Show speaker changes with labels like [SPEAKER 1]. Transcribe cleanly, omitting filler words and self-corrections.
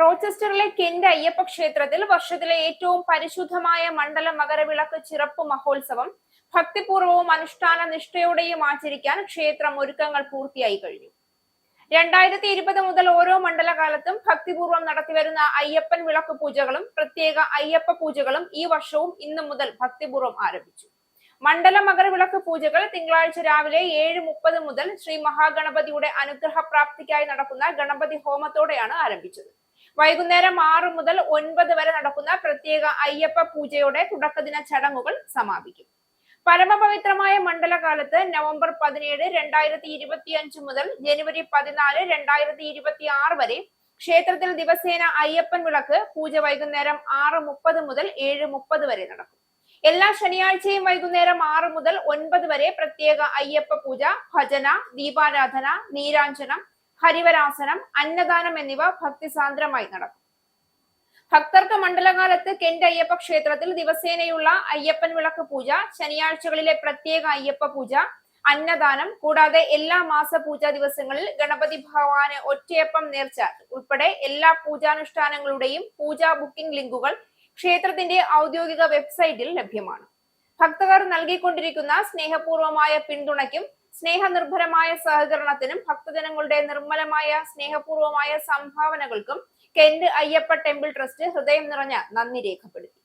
[SPEAKER 1] റോച്ചസ്റ്ററിലെ Kent Ayyappa ക്ഷേത്രത്തിൽ വർഷത്തിലെ ഏറ്റവും പരിശുദ്ധമായ മണ്ഡല മകരവിളക്ക് ചിറപ്പ് മഹോത്സവം ഭക്തിപൂർവവും അനുഷ്ഠാന നിഷ്ഠയോടെയും ആചരിക്കാൻ ക്ഷേത്രം ഒരുക്കങ്ങൾ പൂർത്തിയായി കഴിഞ്ഞു. 2020 മുതൽ ഓരോ മണ്ഡലകാലത്തും ഭക്തിപൂർവ്വം നടത്തിവരുന്ന അയ്യപ്പൻ വിളക്ക് പൂജകളും പ്രത്യേക അയ്യപ്പ പൂജകളും ഈ വർഷവും ഇന്നു മുതൽ ഭക്തിപൂർവ്വം ആരംഭിച്ചു. മണ്ഡല മകരവിളക്ക് പൂജകൾ തിങ്കളാഴ്ച രാവിലെ 7:30 മുതൽ ശ്രീ മഹാഗണപതിയുടെ അനുഗ്രഹ പ്രാപ്തിക്കായി നടക്കുന്ന ഗണപതി ഹോമത്തോടെയാണ് ആരംഭിച്ചത്. വൈകുന്നേരം 6 മുതൽ 9 വരെ നടക്കുന്ന പ്രത്യേക അയ്യപ്പ പൂജയോടെ തുടക്കദിന ചടങ്ങുകൾ സമാപിക്കും. പരമപവിത്രമായ മണ്ഡലകാലത്ത് നവംബർ 17, 2025 മുതൽ ജനുവരി 14, 2026 വരെ ക്ഷേത്രത്തിൽ ദിവസേന അയ്യപ്പൻ വിളക്ക് പൂജ വൈകുന്നേരം 6:30 മുതൽ 7:30 വരെ നടക്കും. എല്ലാ ശനിയാഴ്ചയും വൈകുന്നേരം 6 മുതൽ 9 വരെ പ്രത്യേക അയ്യപ്പ പൂജ, ഭജന, ദീപാരാധന, നീരാഞ്ജനം, ഹരിവരാസനം, അന്നദാനം എന്നിവ ഭക്തിസാന്ദ്രമായി നടക്കും. ഭക്തർക്ക് മണ്ഡലകാലത്ത് കെന്റ് അയ്യപ്പ ക്ഷേത്രത്തിൽ ദിവസേനയുള്ള അയ്യപ്പൻ വിളക്ക് പൂജ, ശനിയാഴ്ചകളിലെ പ്രത്യേക അയ്യപ്പ പൂജ, അന്നദാനം കൂടാതെ എല്ലാ മാസ പൂജാ ദിവസങ്ങളിൽ ഗണപതി ഭഗവാന് ഒറ്റയപ്പം നേർച്ച ഉൾപ്പെടെ എല്ലാ പൂജാനുഷ്ഠാനങ്ങളുടെയും പൂജാ ബുക്കിംഗ് ലിങ്കുകൾ ക്ഷേത്രത്തിന്റെ ഔദ്യോഗിക വെബ്സൈറ്റിൽ ലഭ്യമാണ്. ഭക്തർ നൽകിക്കൊണ്ടിരിക്കുന്ന സ്നേഹപൂർവമായ പിന്തുണയ്ക്കും സ്നേഹനിർഭരമായ സഹകരണത്തിനും ഭക്തജനങ്ങളുടെ നിർമ്മലമായ സ്നേഹപൂർവമായ സംഭാവനകൾക്കും കെന്റ് അയ്യപ്പ ടെമ്പിൾ ട്രസ്റ്റ് ഹൃദയം നിറഞ്ഞ നന്ദി രേഖപ്പെടുത്തി.